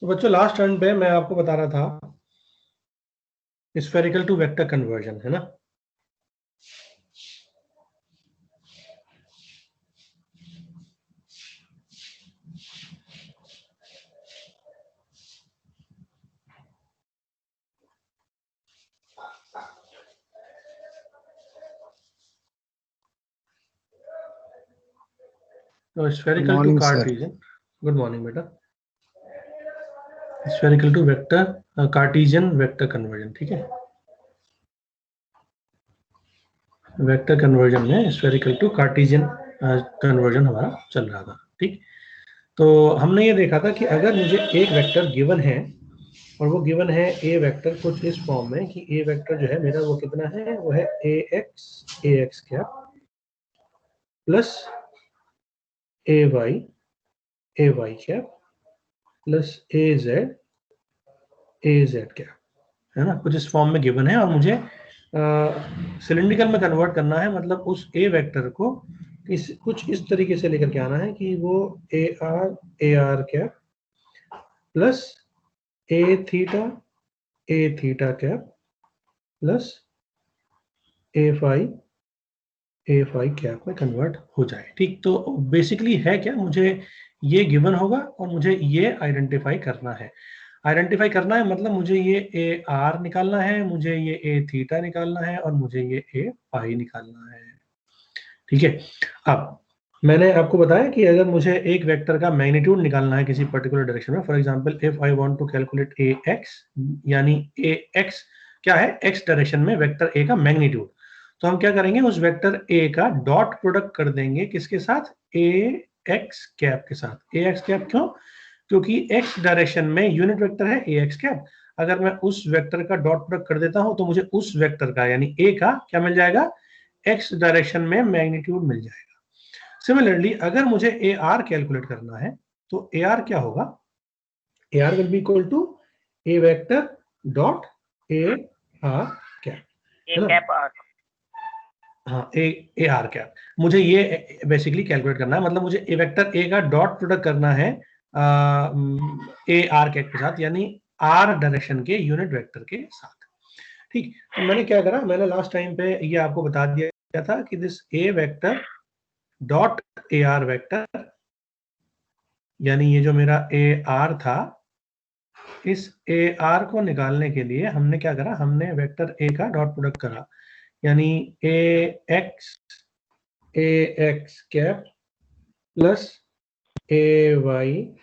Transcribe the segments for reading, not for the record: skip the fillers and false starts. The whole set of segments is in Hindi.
तो बच्चों लास्ट टर्न पे मैं आपको बता रहा था स्फेरिकल टू वेक्टर कन्वर्जन, है ना। तो good spherical to morning sir. Cartesian, good morning बेटा। Spherical to vector Cartesian vector conversion, ठीक है। वेक्टर कन्वर्जन में स्फेरिकल टू कार्टेशियन कन्वर्जन हमारा चल रहा था, ठीक। तो हमने ये देखा था कि अगर मुझे एक वेक्टर गिवन है और वो गिवन है ए वेक्टर कुछ इस फॉर्म में कि ए वेक्टर जो है मेरा वो कितना है, वो है A X cap plus A Y cap plus A Z cap, है ना। कुछ इस फॉर्म में गिवन है और मुझे सिलिंड्रिकल में कन्वर्ट करना है, मतलब उस ए वेक्टर को कुछ इस तरीके से लेकर के आना है कि वो A R cap plus A theta cap plus A phi cap में कन्वर्ट हो जाए, ठीक। तो बेसिकली है क्या, मुझे ये गिवन होगा और मुझे ये आइडेंटिफाई करना है। आइडेंटिफाई करना है मतलब मुझे ये ए आर निकालना है, मुझे ये ए थीटा निकालना है और मुझे ये ए फाई निकालना है, ठीक है। अब मैंने आपको बताया कि अगर मुझे एक वेक्टर का मैग्नीट्यूड निकालना है किसी पर्टिकुलर डायरेक्शन में, for example if I want to calculate A X, यानी ए एक्स क्या है, एक्स डायरेक्शन में वेक्टर ए का मैग्नीट्यूड, तो हम क्या करेंगे, उस वेक्टर ए का डॉट प्रोडक्ट कर देंगे किसके साथ, ए एक्स कैप के साथ। ए एक्स कैप क्यों, क्योंकि एक्स डायरेक्शन में यूनिट वेक्टर है ए एक्स कैप। अगर मैं उस वेक्टर का डॉट प्रोडक्ट कर देता हूं तो मुझे उस वेक्टर का यानी ए का क्या मिल जाएगा, एक्स डायरेक्शन में मैग्नीट्यूड मिल जाएगा। सिमिलरली अगर मुझे ए आर कैलकुलेट करना है तो ए आर क्या होगा, A R will be equal to A vector dot A R cap, है ना। हाँ, ए आर कैप, मुझे ये बेसिकली कैलकुलेट करना है, मतलब मुझे ए वेक्टर ए का डॉट प्रोडक्ट करना है ए आर कैप के साथ, यानी आर डायरेक्शन के यूनिट वेक्टर के साथ, ठीक। तो मैंने क्या करा, मैंने लास्ट टाइम पे ये आपको बता दिया था कि this A vector dot A are vector, यानी ये जो मेरा ए आर था, इस ए आर को निकालने के लिए हमने क्या करा, हमने वेक्टर ए का डॉट प्रोडक्ट करा, यानी A X cap plus A Y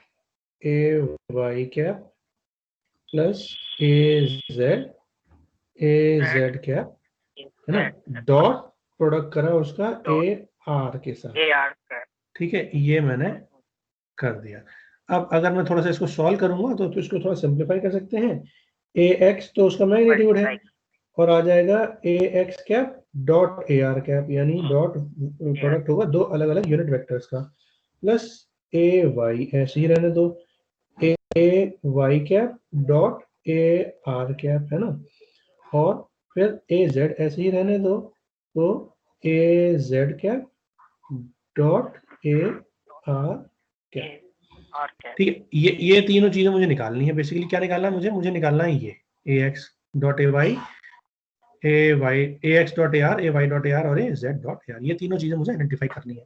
cap plus A Z cap, है ना, डॉट प्रोडक्ट करा उसका ए आर के साथ, ठीक है। ये मैंने कर दिया। अब अगर मैं थोड़ा सा इसको सॉल्व करूंगा तो इसको थोड़ा सिंप्लीफाई कर सकते हैं। ए एक्स तो उसका मैग्नीट्यूड है और आ जाएगा A X cap dot A R cap, यानी डॉट प्रोडक्ट होगा दो अलग अलग यूनिट वेक्टर्स का, प्लस ए वाई ऐसे ही रहने दो, A Y cap dot A R cap, है ना, और फिर ए जेड ऐसे ही रहने दो, तो A Z cap dot A R cap, ठीक है। ये तीनों चीजें मुझे निकालनी है। बेसिकली क्या निकालना है मुझे निकालना है ये A X dot A Y A X dot A R, A Y dot A R और A Z dot A R, ये तीनों चीजें मुझे आइडेंटिफाई करनी है।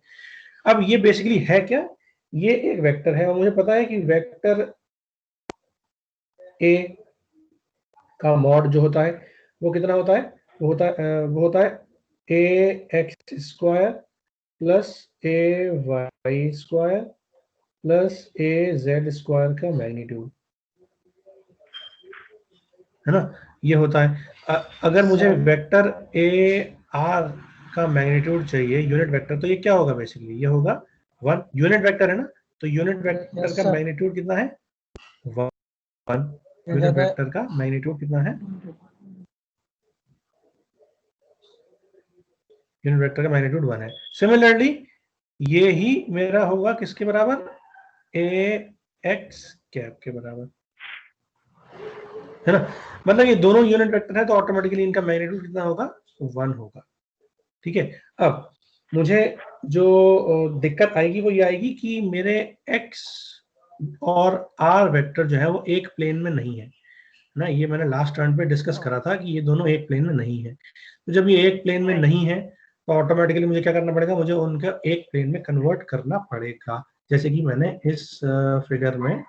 अब ये बेसिकली है क्या, ये एक वेक्टर है और मुझे पता है कि वेक्टर ए का मॉड जो होता है वो कितना होता है, वो होता है A x square plus A Y square plus A Z square का मैग्नीट्यूड, है ना, ये होता है। अगर मुझे वेक्टर ए आर का मैग्नीट्यूड चाहिए यूनिट वेक्टर, तो ये क्या होगा, बेसिकली ये होगा 1, यूनिट वेक्टर है ना, तो यूनिट वेक्टर का मैग्नीट्यूड कितना है 1, यूनिट वेक्टर का मैग्नीट्यूड कितना है, यूनिट वेक्टर का मैग्नीट्यूड 1 है। सिमिलरली ये ही मेरा होगा किसके बराबर, ए एक्स कैप के बराबर, है ना। मतलब ये दोनों यूनिट वेक्टर है तो ऑटोमेटिकली इनका मैग्नीट्यूड कितना होगा, 1 होगा, ठीक है। अब मुझे जो दिक्कत आएगी वो ये आएगी कि मेरे x और आर वेक्टर जो है वो एक प्लेन में नहीं है ना। ये मैंने लास्ट टर्न पे डिस्कस करा था कि ये दोनों एक प्लेन में नहीं है। तो जब ये एक प्लेन में नहीं है तो ऑटोमेटिकली मुझे क्या करना पड़ेगा, मुझे उनका एक प्लेन में कन्वर्ट करना पड़ेगा, जैसे कि मैंने इस फिगर में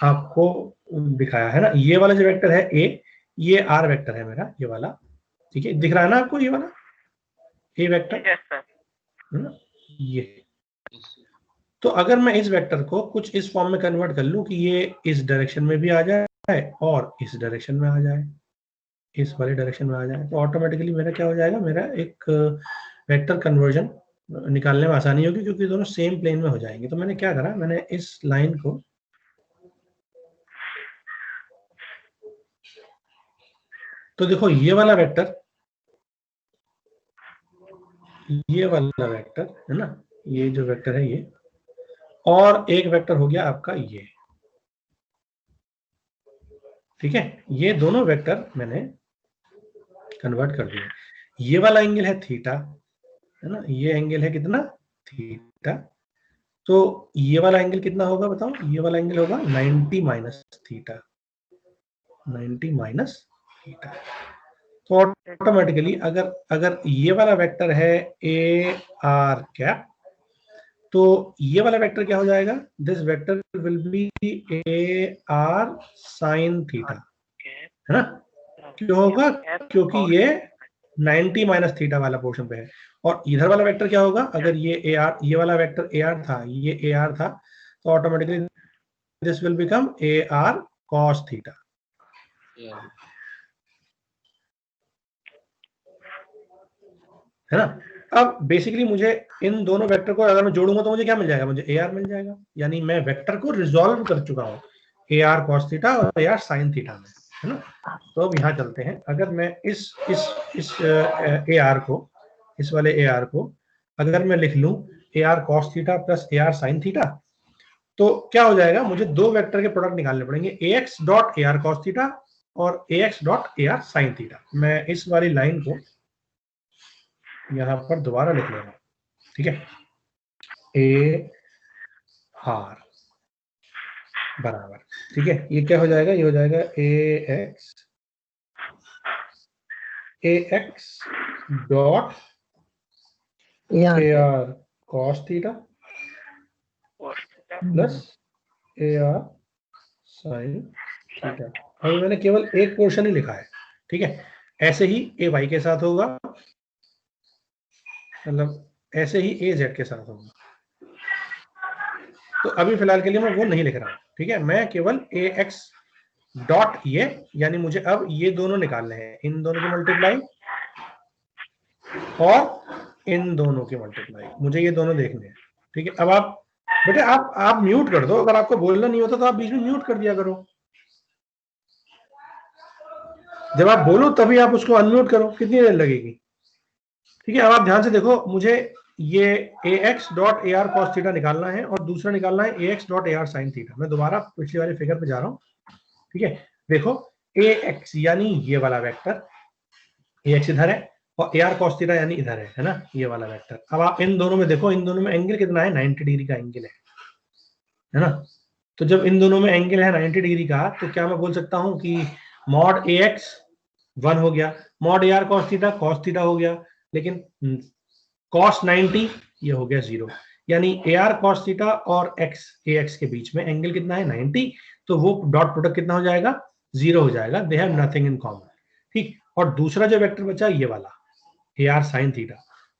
आपको दिखाया है ना। ये वाला जो वेक्टर है ए, ये आर वेक्टर है मेरा, ये वाला, ठीक है, दिख रहा है ना आपको ये वाला ए वेक्टर, है ना ये। तो अगर मैं इस वेक्टर को कुछ इस फॉर्म में कन्वर्ट कर लूं कि ये इस डायरेक्शन में भी आ जाए और इस डायरेक्शन में आ जाए, इस वाले डायरेक्शन में आ जाए, तो ऑटोमेटिकली मेरा क्या हो जाएगा, मेरा एक वेक्टर कन्वर्जन निकालने में आसानी होगी, क्योंकि दोनों सेम प्लेन में हो जाएंगे। तो मैंने क्या करा, मैंने इस लाइन को, तो देखो ये वाला वेक्टर, ये वाला वेक्टर है ना, ये जो वेक्टर है ये, और एक वेक्टर हो गया आपका ये, ठीक है। ये दोनों वेक्टर मैंने कन्वर्ट कर दिए। ये वाला एंगल है थीटा, है ना, ये एंगल है कितना, थीटा। तो ये वाला एंगल कितना होगा बताओ, ये वाला एंगल होगा 90 माइनस थीटा, 90 माइनस थीटा। तो ऑटोमेटिकली अगर अगर ये वाला वेक्टर है ए आर कैप, तो ये वाला वेक्टर क्या हो जाएगा, this vector will be A R sine theta, है ना। क्यों होगा, क्योंकि ये 90 माइनस थीटा वाला पोर्शन पे है। और इधर वाला वेक्टर क्या होगा, अगर ये ए आर, ये वाला वेक्टर ए आर था, ये ए आर था, तो automatically this will become a R cos theta, है ना। अब बेसिकली मुझे इन दोनों वेक्टर को अगर मैं जोड़ूंगा तो मुझे क्या मिल जाएगा, मुझे ए आर मिल जाएगा, यानी मैं वेक्टर को रिजॉल्व कर चुका हूँ ए आर कॉस थीटा और ए आर साइन थीटा में, है ना। तो अब यहाँ चलते हैं, अगर मैं इस ए आर को, इस वाले ए आर को अगर मैं लिख लूं ए R cos theta plus A R sine theta, तो क्या हो जाएगा, मुझे दो वेक्टर के प्रोडक्ट निकालने पड़ेंगे, A X dot A R cos theta और A X dot A R sine theta. मैं इस वाली लाइन को यहाँ पर दोबारा लिख ले रहा हूँ, ठीक है। ए आर बराबर, ठीक है, ये क्या हो जाएगा, ये हो जाएगा A X dot A R cos theta plus A R sine theta. अभी मैंने केवल एक पोर्शन ही लिखा है, ठीक है। ऐसे ही ए वाई के साथ होगा, मतलब ऐसे ही ए जेड के साथ होगा। तो अभी फिलहाल के लिए मैं वो नहीं लिख रहा हूं, ठीक है। मैं केवल ए एक्स डॉट ये, यानी मुझे अब ये दोनों निकालने हैं, इन दोनों की मल्टीप्लाई और इन दोनों की मल्टीप्लाई, मुझे ये दोनों देखने हैं, ठीक है। अब आप बेटे आप म्यूट कर दो, अगर आपको बोलना नहीं होता तो आप बीच में म्यूट कर दिया करो, जब आप बोलो तभी आप उसको अनम्यूट करो, कितनी देर लगेगी, ठीक है। अब आप ध्यान से देखो, मुझे ये A X dot A R cos theta निकालना है और दूसरा निकालना है A X dot A R sine theta. मैं दोबारा पिछले वाले फिगर पे जा रहा हूँ, ठीक है। देखो ए एक्स यानी ये वाला वेक्टर, ए एक्स इधर है, और ए आर कॉस थीटा यानी इधर है ना, ये वाला वेक्टर। अब आप इन दोनों में देखो, इन दोनों में एंगल कितना है, 90 डिग्री का एंगल है ना। तो जब इन दोनों में एंगल है 90 डिग्री का, तो क्या मैं बोल सकता हूं कि मॉड ए एक्स 1 हो गया, mod A R cos theta हो गया, लेकिन कॉस 90 ये हो गया 0, यानी ए आर कॉस थीटा और एक्स ए एक्स के बीच में एंगल कितना है 90, तो वो डॉट प्रोडक्ट कितना हो जाएगा, 0 हो जाएगा, they have nothing in common, ठीक। और दूसरा जो वेक्टर बचा ये वाला ए आर साइन थीटा,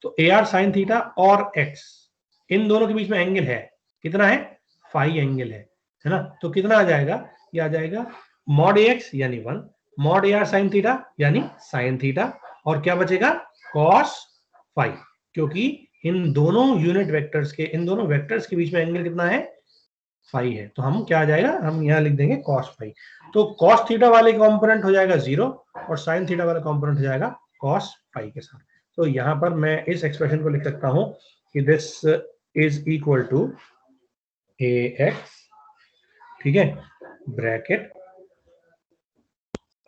तो ए आर साइन थीटा और एक्स, इन दोनों के बीच में एंगल है कितना है, फाई एंगल है ना। तो कितना आ जाएगा, ये आ जाएगा मॉड ए एक्स यानी 1, mod A R sine theta यानी साइन थीटा, और क्या बचेगा, कॉस फाई, क्योंकि इन दोनों यूनिट वेक्टर्स के, इन दोनों वेक्टर्स के बीच में एंगल कितना है, फाई है। तो हम क्या आ जाएगा, हम यहाँ लिख देंगे कॉस फाई। तो कॉस थीटा वाले कंपोनेंट हो जाएगा 0 और साइन थीटा वाला कंपोनेंट हो जाएगा कॉस फाई के साथ। तो यहाँ पर मैं इस एक्सप्रेशन को लिख सकता हूँ कि this is equal to A X, ठीक है, bracket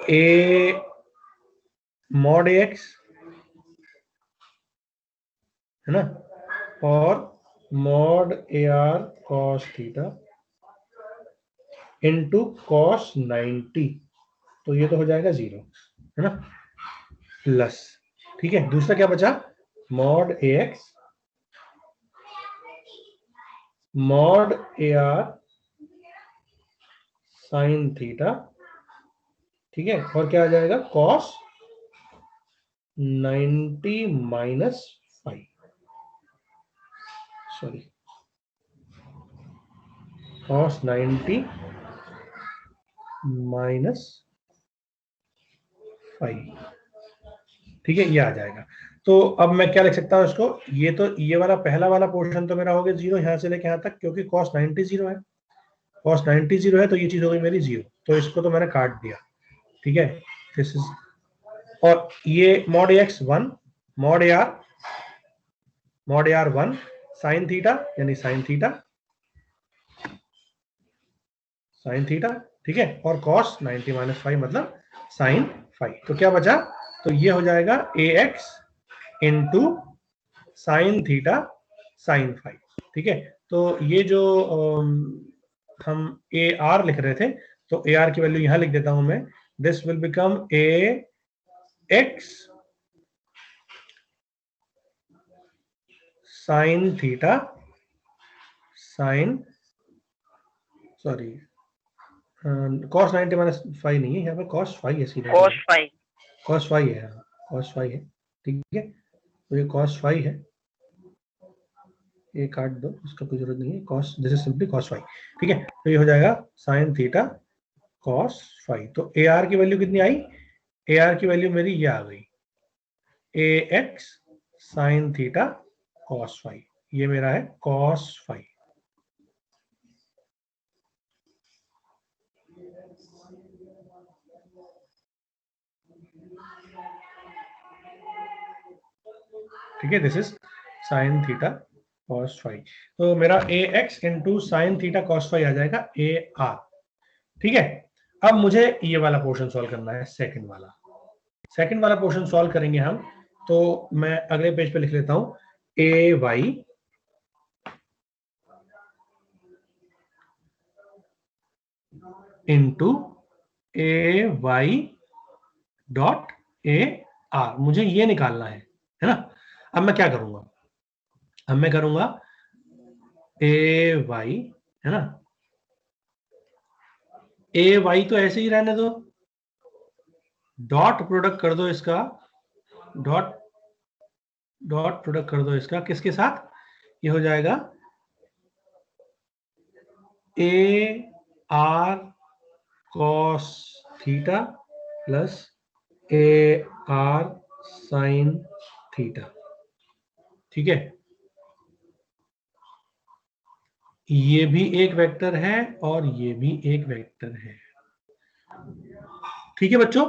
A mod A X, है ना, और mod A R cos theta into cos 90, तो ये तो हो जाएगा 0, है ना, प्लस, ठीक है। दूसरा क्या बचा, mod AX mod AR sign theta, ठीक है, और क्या आ जाएगा, cos 90 minus 5, sorry, cos 90 minus 5, ठीक है, ये आ जाएगा। तो अब मैं क्या लिख सकता हूँ इसको, ये तो ये वाला पहला वाला पोर्शन तो मेरा हो गया 0 यहाँ से लेके यहाँ तक, क्योंकि कॉस 90 0 है, कॉस 90 0 है, तो ये चीज हो गई मेरी 0, तो इसको तो मैंने काट दिया, ठीक है। दिस इज, और ये mod AX 1 mod AR 1 sine theta, यानी साइन थीटा, ठीक है, और कॉस 90 माइनस 5 मतलब साइन 5, तो क्या बचा, तो ये हो जाएगा AX into sine theta sine 5, ठीक है। तो ये जो हम AR लिख रहे थे, तो AR की वैल्यू यहां लिख देता हूं मैं, this will become AX sign theta sign, sorry, cos 90 minus 5 नहीं है, यहाँ पर कॉस 5 है, सीधा कॉस 5 है, कॉस 5 है, ठीक है, तो ये कॉस 5 है, ये काट दो, इसका कोई जरूरत नहीं है, cos, this is simply cos 5, ठीक है। तो ये हो जाएगा साइन थीटा कॉस 5, तो AR की वैल्यू कितनी आई, AR की वैल्यू मेरी ये आ गई, AX साइन थीटा कॉस 5, ये मेरा है कॉस 5, ठीक है, this is sine theta cos 5, तो मेरा AX into sine theta cos 5 आ जाएगा AR, ठीक है। अब मुझे ये वाला पोर्शन सॉल्व करना है, सेकंड वाला पोर्शन सॉल्व करेंगे हम, तो मैं अगले पेज पे लिख लेता हूं, AY into AY dot AR, मुझे ये निकालना है ना। अब मैं क्या करूंगा, अब मैं करूंगा AY, है ना, AY तो ऐसे ही रहने दो, डॉट प्रोडक्ट कर दो इसका, डॉट डॉट प्रोडक्ट कर दो इसका, किसके साथ, ये हो जाएगा AR cos theta plus AR sign theta, ठीक है, ये भी एक वेक्टर है और ये भी एक वेक्टर है, ठीक है बच्चों।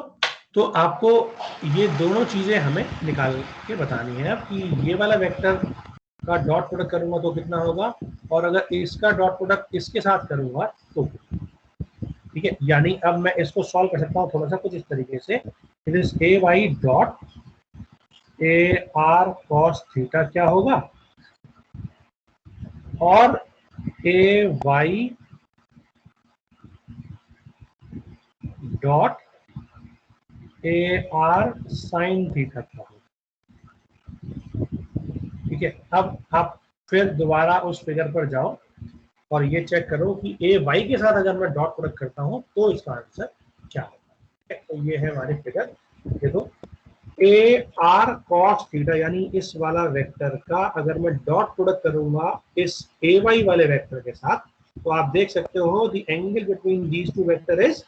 तो आपको ये दोनों चीजें हमें निकाल के बतानी है, अब कि ये वाला वेक्टर का डॉट प्रोडक्ट करूंगा तो कितना होगा, और अगर इसका डॉट प्रोडक्ट इसके साथ करूंगा तो, ठीक है, यानी अब मैं इसको सॉल्व कर सकता हूँ थोड़ा सा कुछ इस तरीके से, it is AY dot AR cos theta क्या होगा, और AY dot AR sine theta क्या होगा, ठीक है। अब आप फिर दोबारा उस फिगर पर जाओ और ये चेक करो कि AY के साथ अगर मैं डॉट प्रोडक्ट करता हूं तो इसका आंसर क्या होगा, तो ये है हमारी फिगर, देखो AR cos थीटा, यानी इस वाला वेक्टर का अगर मैं डॉट प्रोडक्ट करूंगा इस AY वाले वेक्टर के साथ, तो आप देख सकते हो the angle between these two vector is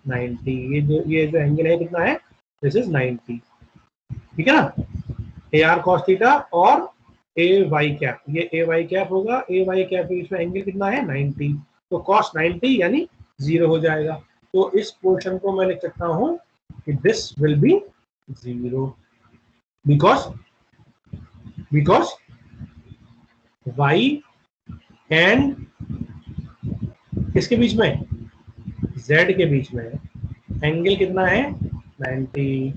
90, ये जो एंगल है कितना है, दिस इज 90, ठीक है ना, AR cos थीटा और AY कैप, ये AY कैप होगा, AY कैप के बीच में एंगल कितना है 90, तो cos 90 यानी 0 हो जाएगा, तो इस पोर्शन को मैं लिख सकता हूं कि this will B 0, because y and किसके बीच में, z के बीच में एंगल कितना है 90,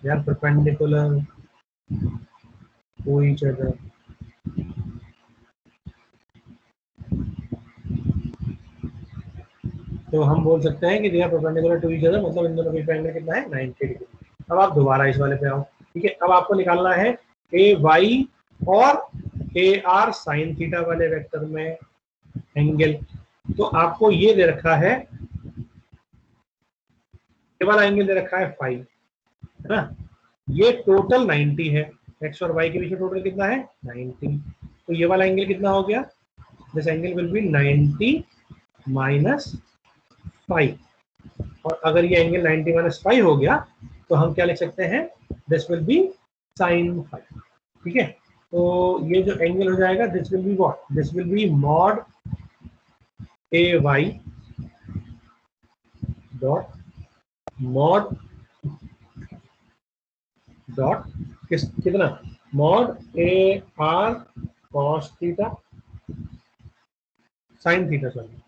यार परपेंडिकुलर टू ईच अदर, तो हम बोल सकते हैं कि they are perpendicular to each other, मतलब इन दोनों के बीच में एंगल कितना है 90 डिग्री। अब आप दोबारा इस वाले पे आओ, ठीक है। अब आपको निकालना है ए वाई और ए आर साइन थीटा वाले वेक्टर में एंगल। तो आपको ये दे रखा है, ये वाला एंगल दे रखा है 5, है ना। ये टोटल 90 है, एक्स और वाई के बीच में टोटल कितना है 90। तो ये वाला एंगल कितना हो गया, this angle will B 90 minus 5। और अगर ये एंगल 90 माइनस 5 हो गया तो हम क्या लिख सकते हैं, दिस विल बी साइन 5, ठीक है। तो ये जो एंगल हो जाएगा this will be what, this will be mod A Y dot mod dot कितना, mod A R cos theta sine theta, sorry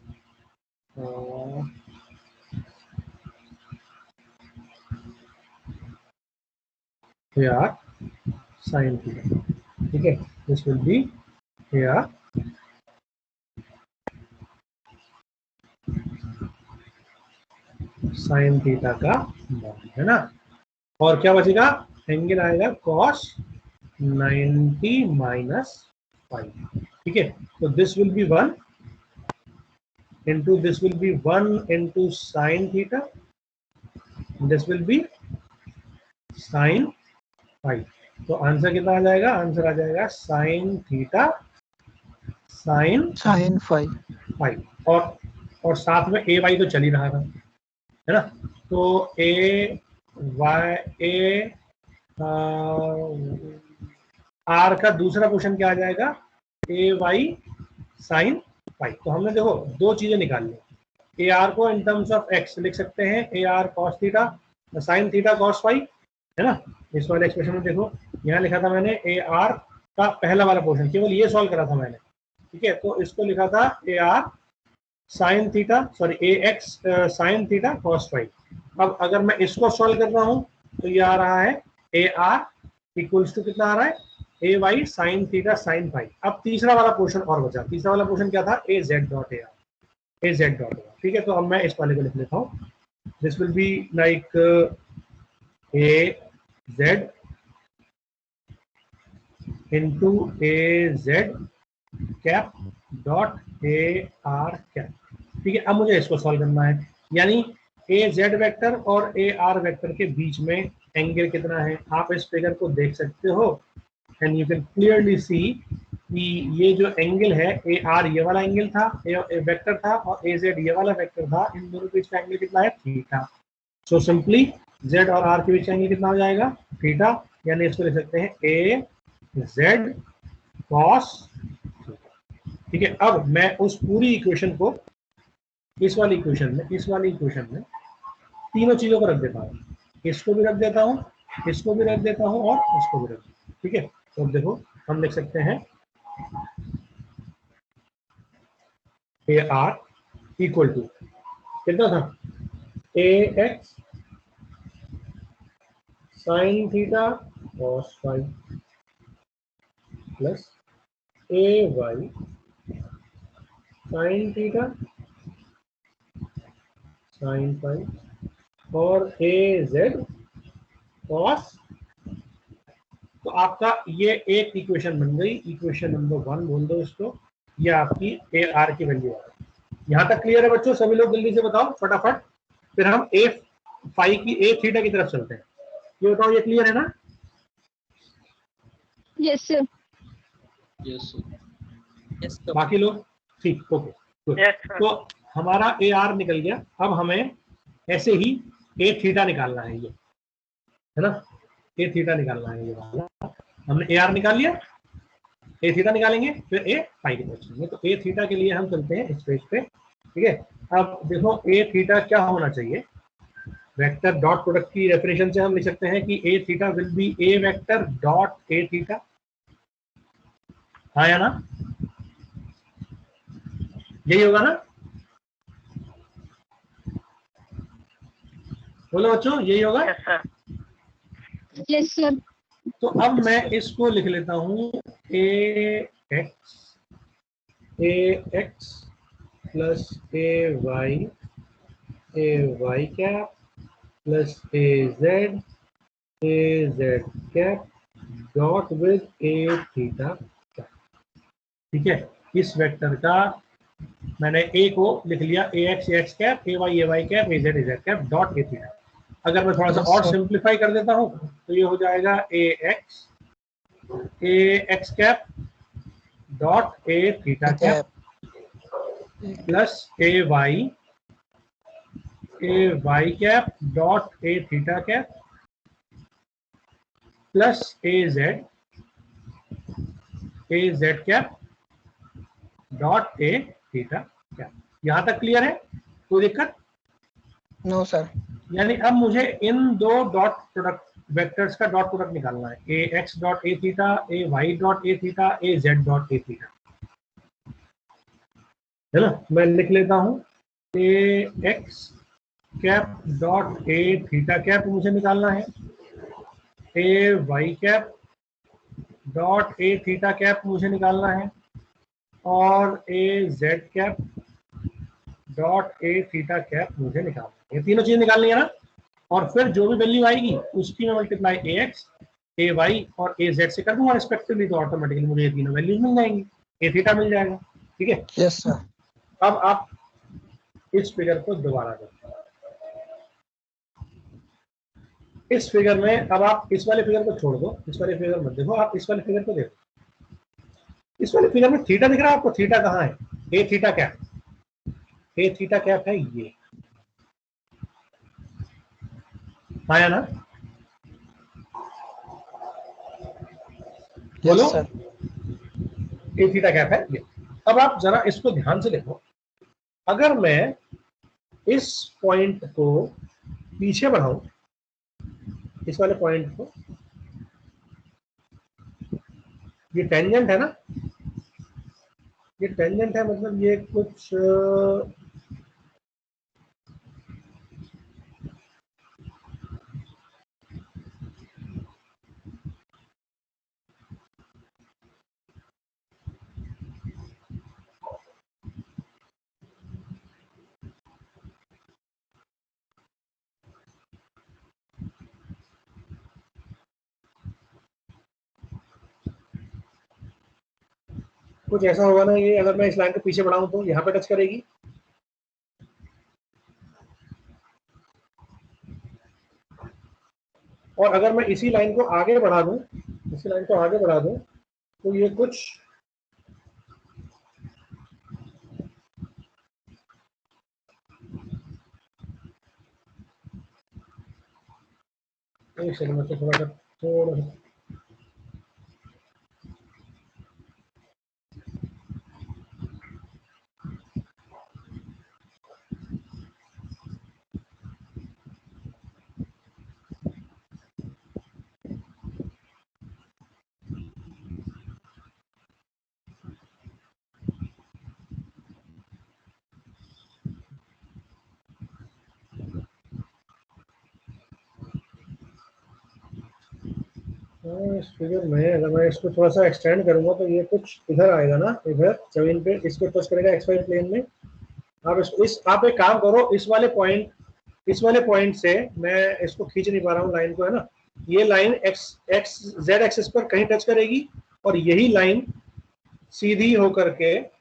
A R sine theta, ठीक है। This will be A R sine theta का मॉड, है ना। और क्या बचेगा, एंगल आएगा कॉस 90 माइनस 5, ठीक है। तो this will B 1 into this will be 1 into sin theta, this will be sin 5। तो आंसर कितना आ जाएगा, आंसर आ जाएगा sin थीटा sin 5। और साथ में ए वाई तो चल ही रहा था, है ना। तो ए वाई ए आर का दूसरा क्वेश्चन क्या आ जाएगा, ए वाई साइन 5। तो हमने देखो दो चीजें निकाल ली, ए आर को इन टर्म्स ऑफ एक्स लिख सकते हैं, ए R cos theta sine theta cos 5, है ना। इस वाले एक्सप्रेशन में देखो यहाँ लिखा था मैंने ए आर का पहला वाला पोर्शन, केवल ये सॉल्व करा था मैंने, ठीक है। तो इसको लिखा था ए आर साइन थीटा, सॉरी ए एक्स साइन थीटा कॉस 5। अब अगर मैं इसको सॉल्व कर रहा हूँ तो ये आ रहा है ए आर इक्वल्स टू कितना आ रहा है, A Y sine theta sine 5। अब तीसरा वाला पोर्शन और बचा, तीसरा वाला पोर्शन क्या था, A Z dot A R, A Z dot A R, ठीक है। तो अब मैं इस वाले को लिख लेता हूँ, this will be like a Z into A Z cap dot A R cap, ठीक है। अब मुझे इसको सॉल्व करना है, यानी ए जेड वेक्टर और ए आर वेक्टर के बीच में एंगल कितना है। आप इस फिगर को देख सकते हो and you can clearly see कि ये जो एंगल है, ए आर ये वाला एंगल था, ए वेक्टर था, और ए जेड ये वाला वेक्टर था, इन दोनों के बीच का एंगल कितना है, थीटा। सो सिंपली जेड और आर के बीच का एंगल कितना हो जाएगा, थीटा, यानी इसको लिख सकते हैं ए जेड कॉस, ठीक है। अब मैं उस पूरी इक्वेशन को इस वाली इक्वेशन में तीनों चीजों को रख देता हूँ, इसको भी रख देता हूँ, इसको भी रख देता हूँ और इसको भी रख देता हूँ, ठीक है। तो अब देखो हम लिख सकते हैं ए आर इक्वल टू कितना था, A X sine theta cos 5 plus A Y sine theta sine 5 और ए जेड कॉस। तो आपका ये एक इक्वेशन बन गई, इक्वेशन नंबर 1 बोल दो इसको, ये आपकी ए आर की वैल्यू आ गई। यहाँ तक क्लियर है बच्चों, सभी लोग जल्दी से बताओ फटाफट, फिर हम ए फाई की ए थीटा की तरफ चलते हैं। ये बताओ ये क्लियर है ना? Yes sir. Yes sir. बाकी लोग ठीक, ओके गुड। तो हमारा ए आर निकल गया, अब हमें ऐसे ही ए थीटा निकालना है, ये है ना, ए थीटा निकालना है ये वाला। हमने ए आर निकाल लिया, ए थीटा निकालेंगे, फिर ए फाई की तरफ चलेंगे। तो ए थीटा के लिए हम चलते हैं इस पेज पे, ठीक है। अब देखो ए थीटा क्या होना चाहिए, वेक्टर डॉट प्रोडक्ट की डेफिनेशन से हम लिख सकते हैं कि A theta will be A vector dot A theta, हाँ या ना, यही होगा ना, बोलो बच्चों यही होगा। Yes sir. तो अब मैं इसको लिख लेता हूं A X plus A Y A Y cap plus A Z cap dot with A theta cap. ठीक है, इस वेक्टर का मैंने ए को लिख लिया A X cap, A Y cap, A Z cap dot A theta. अगर मैं थोड़ा सा Yes, और sir. सिंप्लीफाई कर देता हूं तो ये हो जाएगा A X cap dot A theta cap plus A Y cap dot A theta cap plus A Z cap dot A theta cap. यहां तक क्लियर है? कोई दिक्कत? No, sir. यानी अब मुझे इन दो डॉट प्रोडक्ट वेक्टर्स का डॉट प्रोडक्ट निकालना है, A X dot A theta, A Y dot A theta, A Z dot A theta, है ना। मैं लिख लेता हूं, A X cap dot A theta cap मुझे निकालना है, A Y cap dot A theta cap मुझे निकालना है, और A Z cap dot A theta cap मुझे निकालना है। ये तीनों चीजें निकालनी है ना, और फिर जो भी वैल्यू आएगी उसकी मैं multiply A X, A Y और ए जेड से कर दूंगा रिस्पेक्टिवली, तो ऑटोमेटिकली मुझे ये तीनों वैल्यूज मिल जाएंगी, ए थीटा मिल जाएगा। ठीक है, Yes, sir. अब आप इस फिगर को दोबारा करें। इस फिगर में अब आप इस वाले फिगर को छोड़ दो, इस वाले फिगर मत देखो, आप इस वाले फिगर को देखो। इस वाले फिगर में थीटा दिख रहा है आपको? थीटा कहाँ है? ए थीटा कैप, ए थीटा कैप है ये, आया ना? बोलो। Yes, sir. ए थीटा कैप है ये। अब आप जरा इसको ध्यान से देखो, अगर मैं इस पॉइंट को पीछे बढ़ाऊं, इस वाले पॉइंट को, ये टेंजेंट है ना, ये टेंजेंट है, मतलब ये कुछ कुछ ऐसा होगा ना, ये अगर मैं इस लाइन को पीछे बढ़ाऊं तो यहाँ पे टच करेगी, और अगर मैं इसी लाइन को आगे बढ़ा दूं, इसी लाइन को आगे बढ़ा दूं, तो ये कुछ एक सेकंड में थोड़ा सा इस फिगर में अगर मैं इसको थोड़ा सा एक्सटेंड करूंगा तो ये कुछ इधर आएगा ना, इधर जमीन पे इसको टच करेगा एक्स वाई प्लेन में। आप आप एक काम करो, इस वाले पॉइंट से मैं इसको खींच नहीं पा रहा हूँ लाइन को, है ना, ये लाइन एक्स जेड एक्सिस पर कहीं टच करेगी, और यही लाइन सीधी होकर के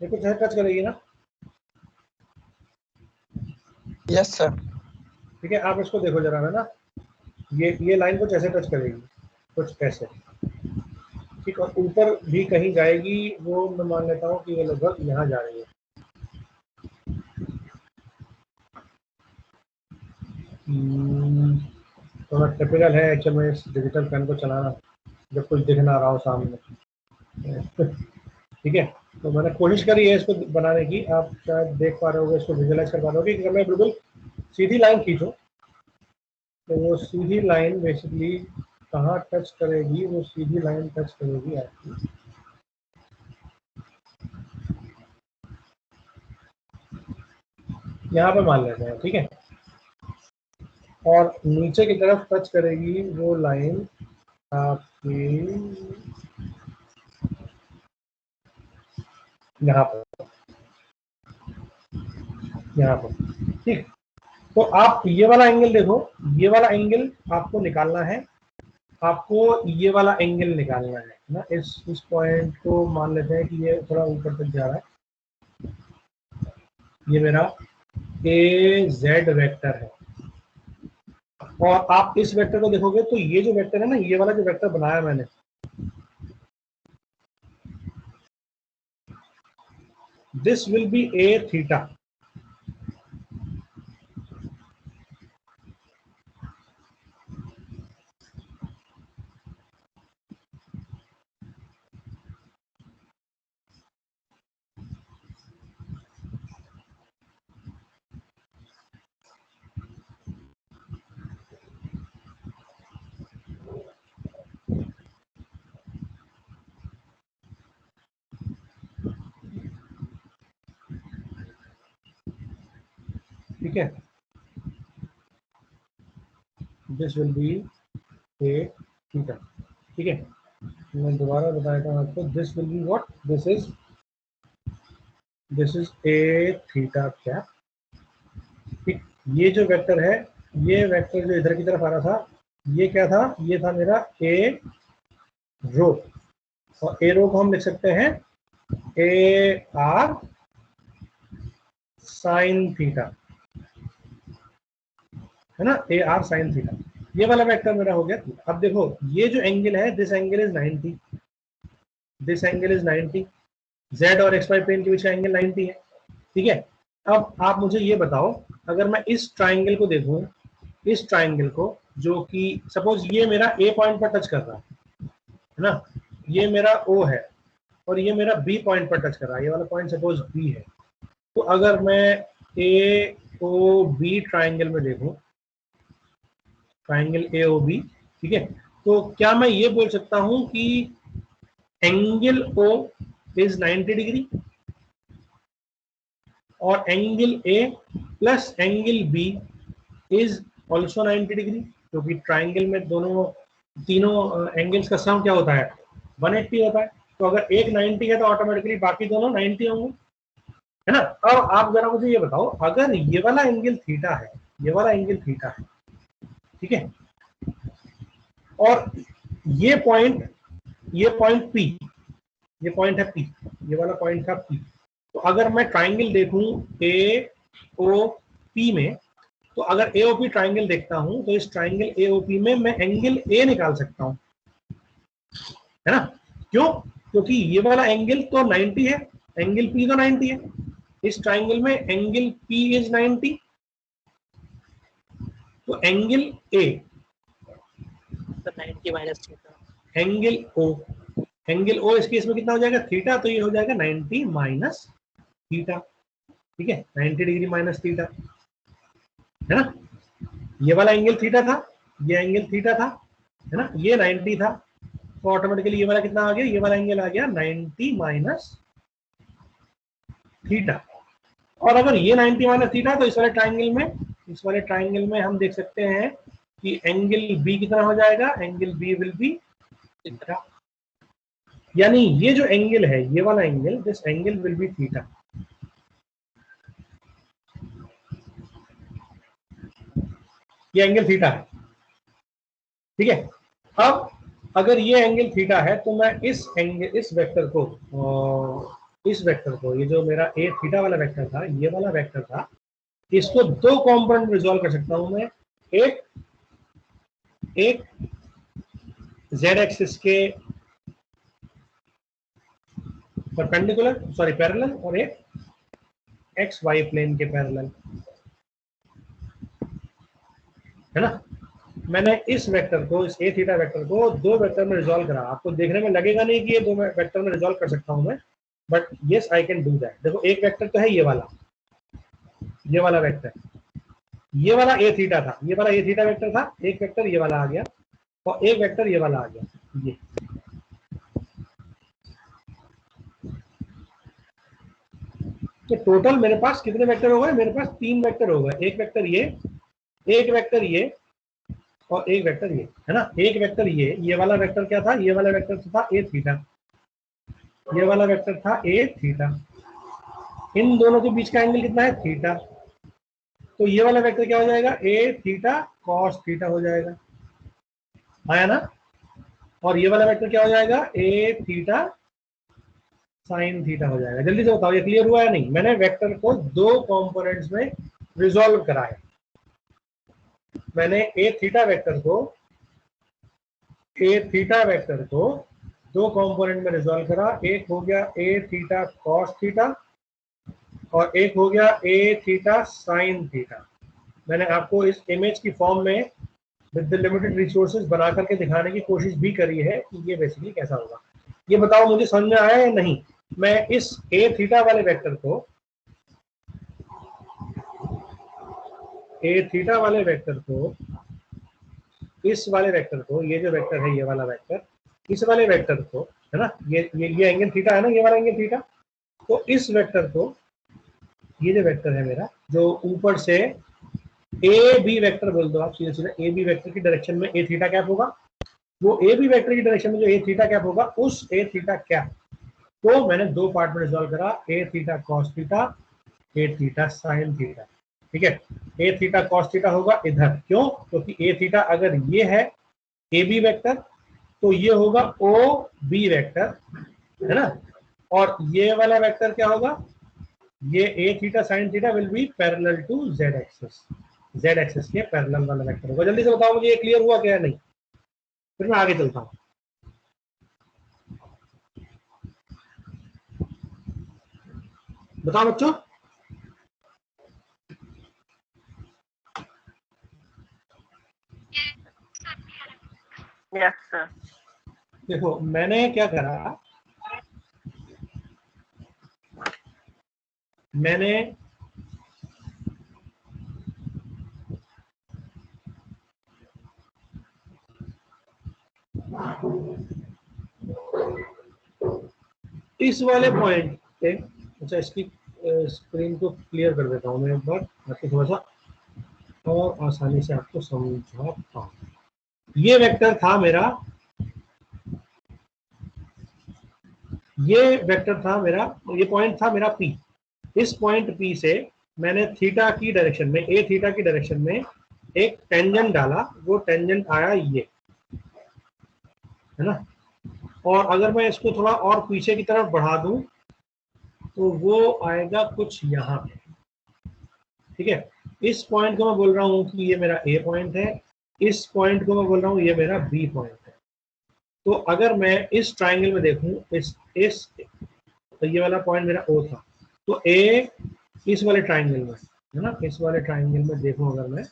ये कुछ टच करेगी ना। Yes, sir. ठीक है, आप इसको देखो जरा, है ना, ये लाइन कुछ ऐसे टच करेगी, कुछ ऐसे। ठीक, और ऊपर भी कहीं जाएगी, वो मैं मान लेता हूँ कि ये लगभग यहाँ जा रही है। थोड़ा टिपिकल है एक्चुअल में इस डिजिटल पेन को चलाना, जब कुछ दिख ना रहा हो सामने। ठीक है, तो मैंने कोशिश करी है इसको बनाने की, आप शायद देख पा रहे होगे, इसको विजुअलाइज कर पा रहे होगे कि मैं बिल्कुल सीधी लाइन खींचूं तो वो सीधी लाइन बेसिकली कहाँ टच करेगी, वो सीधी लाइन टच करेगी आपकी यहाँ पे मान लेते हैं, ठीक है। और नीचे की तरफ टच करेगी वो लाइन आपकी यहाँ पर, यहाँ पर, ठीक। तो आप ये वाला एंगल देखो, ये वाला एंगल आपको निकालना है, आपको ये वाला एंगल निकालना है ना। इस पॉइंट को मान लेते हैं कि ये थोड़ा ऊपर तक जा रहा है, ये मेरा ए जेड वेक्टर है। और आप इस वेक्टर को देखोगे तो ये जो वेक्टर है ना, ये वाला जो वेक्टर बनाया मैंने, this will be A theta. ठीक है, this will be A theta. ठीक है, मैं दोबारा बताता हूँ आपको, this will be what, this is a theta cap. ठीक, ये जो वेक्टर है, ये वेक्टर जो इधर की तरफ आ रहा था, ये क्या था, ये था मेरा ए रो। और ए रो को हम लिख सकते हैं ए आर साइन थीटा, है ना, ए आर साइन थीटा। ये वाला वेक्टर मेरा हो गया। अब देखो ये जो एंगल है, this angle is 90, this angle is 90, Z और एक्स वाई प्लेन के बीच का एंगल 90 है। ठीक है, अब आप मुझे ये बताओ, अगर मैं इस ट्राइंगल को देखूं, इस ट्राइंगल को, जो कि सपोज ये मेरा ए पॉइंट पर टच कर रहा है ना, ये मेरा ओ है और ये मेरा बी पॉइंट पर टच कर रहा है, ये वाला पॉइंट सपोज बी है। तो अगर मैं ए ओ बी ट्राइंगल में देखूं, ट्राइंगल ए ओ बी, ठीक है, तो क्या मैं ये बोल सकता हूं कि एंगल ओ इज 90 डिग्री और angle A plus angle B is also 90 degree, क्योंकि ट्राइंगल में दोनों तीनों एंगल्स का सम क्या होता है, 180 होता है। तो अगर एक 90 है तो ऑटोमेटिकली बाकी दोनों 90 होंगे, है ना। अब आप जरा मुझे ये बताओ, अगर ये वाला एंगल थीटा है, ये वाला एंगल थीटा है, ठीक है, और ये पॉइंट पी, ये पॉइंट है पी, ये वाला पॉइंट था पी। तो अगर मैं ट्राइंगल देखूं ए ओ पी में, तो अगर ए ओ पी ट्राइंगल देखता हूं तो इस ट्राइंगल ए ओ पी में मैं एंगल ए निकाल सकता हूं, है ना। क्यों, क्योंकि ये वाला एंगल तो 90 है, एंगल पी तो 90 है, इस ट्राइंगल में एंगल पी इज 90, तो angle A 90 minus theta, angle O इस केस में कितना हो जाएगा, थीटा, तो ये हो जाएगा 90 माइनस थीटा। ठीक है, 90 डिग्री माइनस थीटा, है ना। ये वाला एंगल थीटा था, ये एंगल थीटा था, है ना, ये 90 था, तो ऑटोमेटिकली ये वाला कितना आ गया, ये वाला एंगल आ गया 90 माइनस थीटा। और अगर ये 90 माइनस थीटा, तो इस वाले ट्राइंगल में हम देख सकते हैं कि एंगल बी कितना हो जाएगा, angle B will be theta. यानी ये जो एंगल है, ये वाला angle, this angle will be theta. ये एंगल थीटा है, ठीक है। अब अगर ये एंगल थीटा है, तो मैं इस वेक्टर को, ये जो मेरा ए थीटा वाला वेक्टर था, ये वाला वेक्टर था, इसको दो कॉम्पोनेंट में रिजॉल्व कर सकता हूं मैं। एक जेड एक्सिस के परपेंडिकुलर, सॉरी पैरेलल, और एक एक्स वाई प्लेन के पैरेलल, है ना। मैंने इस वेक्टर को, इस ए थीटा वेक्टर को दो वेक्टर में रिजॉल्व करा। आपको देखने में लगेगा नहीं कि ये दो वेक्टर में रिजॉल्व कर सकता हूं मैं, but yes I can do that. देखो एक वेक्टर तो है ये वाला वेक्टर, ये वाला ए थीटा था, ये वाला ए थीटा वेक्टर था, एक वेक्टर ये वाला आ गया और एक वेक्टर ये वाला आ गया, ये। तो टोटल मेरे पास कितने वेक्टर हो गए? मेरे पास 3 वेक्टर हो गए, एक वेक्टर ये, एक वेक्टर ये और एक वेक्टर ये, है ना। एक वेक्टर ये वाला वेक्टर क्या था? ये वाला वेक्टर था ए थीटा, ये वाला वेक्टर था ए थीटा। इन दोनों के बीच का एंगल कितना है? थीटा। तो ये वाला वेक्टर क्या हो जाएगा? ए थीटा कॉस थीटा हो जाएगा, आया ना। और ये वाला वेक्टर क्या हो जाएगा? ए थीटा साइन थीटा हो जाएगा। जल्दी से बताओ ये क्लियर हुआ या नहीं? मैंने वेक्टर को 2 कंपोनेंट्स में रिजॉल्व करा है। मैंने ए थीटा वेक्टर को 2 कंपोनेंट में रिजॉल्व करा। एक हो गया ए थीटा कॉस थीटा और एक हो गया ए थीटा साइन थीटा। मैंने आपको इस इमेज की फॉर्म में विद द लिमिटेड रिसोर्सेज बना करके दिखाने की कोशिश भी करी है कि ये बेसिकली कैसा होगा। ये बताओ मुझे समझ में आया या नहीं? मैं इस ए थीटा वाले वेक्टर को इस वाले वेक्टर को, ये जो वेक्टर है ये वाला वेक्टर, इस वाले वेक्टर को, है ना, ये एंगल थीटा है ना, ये वाला एंगल थीटा। तो इस वेक्टर को, ये जो वेक्टर है मेरा, जो ऊपर से ए बी वेक्टर बोल दो आप सीधे सीधे, ए बी वेक्टर की डायरेक्शन में ए थीटा कैप होगा। वो ए बी वेक्टर की डायरेक्शन में जो ए थीटा कैप होगा, उस ए थीटा कैप को मैंने 2 पार्ट में रिजॉल्व करा, ए थीटा कॉस थीटा, ए थीटा साइन थीटा। ठीक है, ए थीटा कॉस थीटा होगा इधर, क्यों? क्योंकि ए थीटा अगर ये है ए बी वेक्टर तो ये होगा ओ बी वेक्टर, है ना। और ये वाला वेक्टर क्या होगा? ये A theta sine theta will be parallel to Z axis, Z axis के पैरेलल वाला वेक्टर होगा। जल्दी से बताओ मुझे ये क्लियर हुआ क्या नहीं? फिर मैं आगे चलता हूँ। बताओ बच्चों। Yes sir. देखो मैंने क्या करा, मैंने इस वाले पॉइंट पे, अच्छा इसकी स्क्रीन को क्लियर कर देता हूँ मैं एक बार, ताकि थोड़ा सा और आसानी से आपको समझा पाऊँ। ये वेक्टर था मेरा, ये पॉइंट था मेरा P। इस पॉइंट P से मैंने थीटा की डायरेक्शन में, ए थीटा की डायरेक्शन में एक टेंजेंट डाला, वो टेंजेंट आया ये, है ना। और अगर मैं इसको थोड़ा और पीछे की तरफ बढ़ा दूं तो वो आएगा कुछ यहाँ पे। ठीक है, इस पॉइंट को मैं बोल रहा हूँ कि ये मेरा ए पॉइंट है, इस पॉइंट को मैं बोल रहा हूँ ये मेरा बी पॉइंट है। तो अगर मैं इस ट्राइंगल में देखूं, तो ये वाला पॉइंट मेरा ओ था, तो ए इस वाले ट्राइंगल में, है ना, इस वाले ट्राइंगल में देखूं अगर मैं,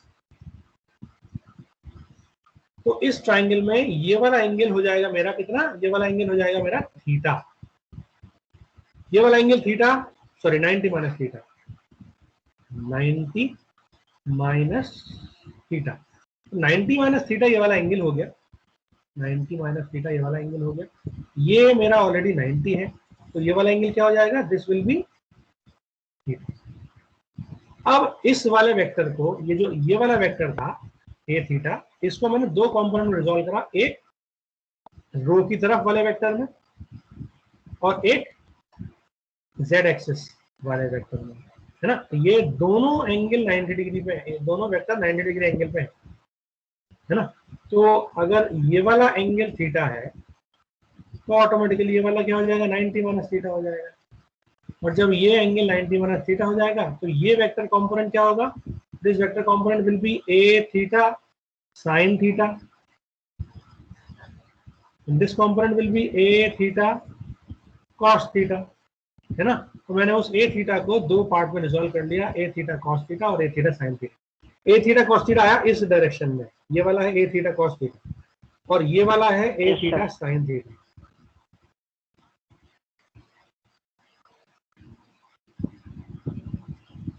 तो इस ट्राइंगल में ये वाला एंगल हो जाएगा मेरा कितना? ये वाला एंगल हो जाएगा मेरा थीटा। ये वाला angle theta, sorry 90 minus theta, 90 minus theta, 90 minus theta ये वाला एंगल हो गया, 90 माइनस थीटा ये वाला एंगल हो गया। ये मेरा ऑलरेडी 90 है, तो ये वाला एंगल क्या हो जाएगा? This will be theta. अब इस वाले वेक्टर को, ये जो ये वाला वेक्टर था ए थीटा, इसको मैंने 2 कंपोनेंट में रिजॉल्व करा, एक रो की तरफ वाले वेक्टर में और एक जेड एक्सिस वाले वेक्टर में, है ना। तो ये दोनों एंगल 90 डिग्री पे, दोनों वेक्टर 90 डिग्री एंगल पे है ना। तो अगर ये वाला एंगल थीटा है तो ऑटोमेटिकली ये वाला क्या हो जाएगा? 90 माइनस थीटा हो जाएगा। और जब ये एंगल 90 माइनस थीटा हो जाएगा तो ये वेक्टर कंपोनेंट क्या होगा? This vector component will be A theta sine theta, this component will be A theta cos theta, है ना। तो मैंने उस ए थीटा को 2 पार्ट में रिजॉल्व कर लिया, ए थीटा कॉस थीटा और ए थीटा साइन थीटा। ए थीटा कॉस थीटा आया इस डायरेक्शन में, ये वाला है ए थीटा कॉस थीटा और ये वाला है ए थीटा साइन थीटा,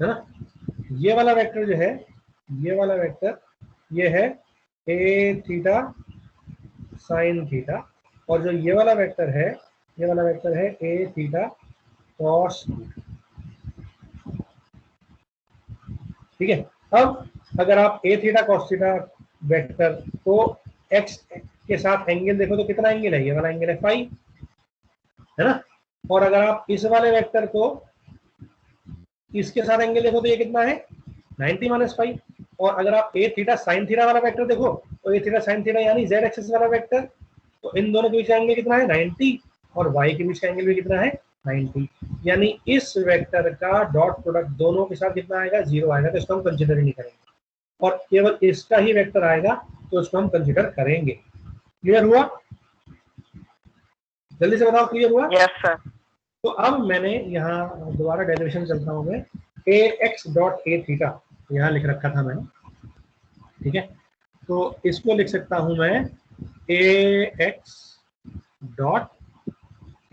है ना। ये वाला वेक्टर जो है, ये वाला वेक्टर ये है ए थीटा साइन थीटा, और जो ये वाला वेक्टर है, ये वाला वेक्टर है ए थीटा कॉस थीटा। ठीक है। अब अगर आप ए थीटा कॉस थीटा वेक्टर को एक्स के साथ एंगल देखो तो कितना एंगल है, ये वाला एंगल है फाई, है ना। और अगर आप इस वाले वेक्टर को इसके साथ एंगल देखो तो ये कितना है 90 माइनस फाइव। और अगर आप ए थीटा साइन थीटा वाला वेक्टर देखो तो ए थीटा साइन थीटा यानी जेड एक्सिस वाला वेक्टर, तो इन दोनों के बीच का एंगल कितना है 90 और वाई के बीच का एंगल भी कितना है 90। यानी इस वेक्टर का डॉट प्रोडक्ट दोनों के साथ कितना आएगा 0 आएगा, तो इसको हम कंसिडर ही नहीं करेंगे और केवल इसका ही वेक्टर आएगा तो इसको हम कंसिडर करेंगे। क्लियर हुआ? जल्दी से बताओ क्लियर हुआ? Yes sir. तो अब मैंने यहाँ दोबारा डेरिवेशन चलता हूँ मैं, A X dot A theta यहाँ लिख रखा था मैंने, ठीक है। तो इसको लिख सकता हूँ मैं A X dot